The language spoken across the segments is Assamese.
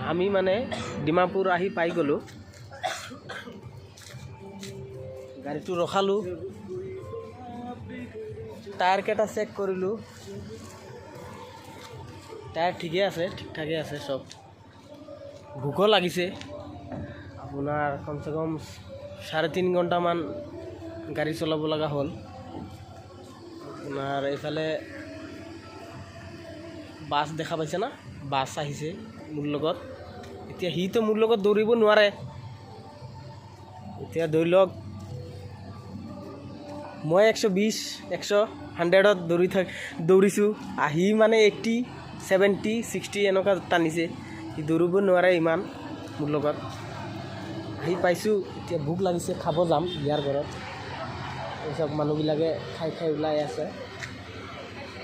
আমি মানে ডিমাপুৰ আহি পাই গ'লোঁ। গাড়ীটো ৰখালোঁ, টায়াৰকেইটা চেক কৰিলোঁ, টায়াৰ ঠিকে আছে, ঠিক ঠাকে আছে চব। ভোকো লাগিছে, আপোনাৰ কমচে কম 3.5 ঘণ্টামান গাড়ী চলাব লগা হ'ল। আপোনাৰ এইফালে বাছ দেখা পাইছে না, বাছ আহিছে মোৰ লগত। এতিয়া সিটো মোৰ লগত দৌৰিব নোৱাৰে। এতিয়া ধৰি লওক মই 120, 100ত দৌৰিছোঁ, আহি মানে 80, 70, 60 এনেকুৱা টানিছে। সি দৌৰিব নোৱাৰে ইমান মোৰ লগত। আহি পাইছোঁ, এতিয়া ভোক লাগিছে, খাব যাম ইয়াৰ ঘৰত। এইচব মানুহবিলাকে খাই ওলাই আছে,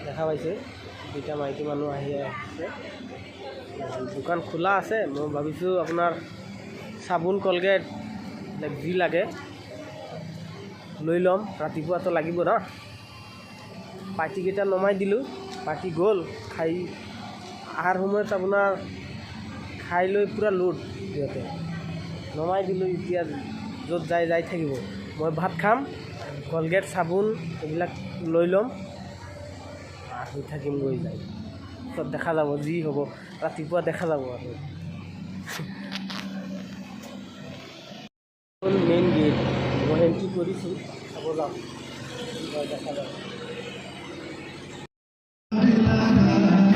দেখা পাইছে। দুটা মাইকী মানুহ আহি আছে, দোকান খোলা আছে। মই ভাবিছোঁ আপোনাৰ চাবোন কলগেট যি লাগে লৈ ল'ম, ৰাতিপুৱাতো লাগিব ন। পাৰ্টিকেইটা নমাই দিলোঁ, পাৰ্টি গ'ল। খাই অহাৰ সময়ত আপোনাৰ খাই লৈ পূৰা লোড সিহঁতে নমাই দিলোঁ। এতিয়া য'ত যাই থাকিব, মই ভাত খাম, কলগেট চাবোন এইবিলাক লৈ ল'ম, আহি থাকিম গৈ যায়। চব দেখা যাব, যি হ'ব ৰাতিপুৱা দেখা যাব। আৰু মেইন গেট মই এণ্ট্ৰি কৰিছোঁ, চাব যাম, দেখা যাব।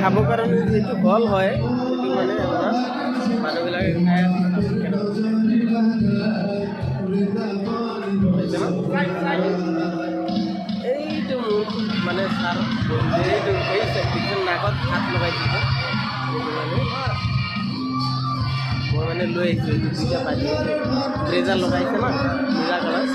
খাব কাৰণে যিটো হল হয়, সেইটো মানে আপোনাৰ মানুহবিলাকে খাই এইটো মোৰ মানে ছাৰ এইটো কিছু নাকত হাত লগাই দিছে। মই মানে লৈ আহিছোঁ, দুটা পাইছোঁ, ব্লেজাৰ লগাইছে ন, নীলা কালাৰ।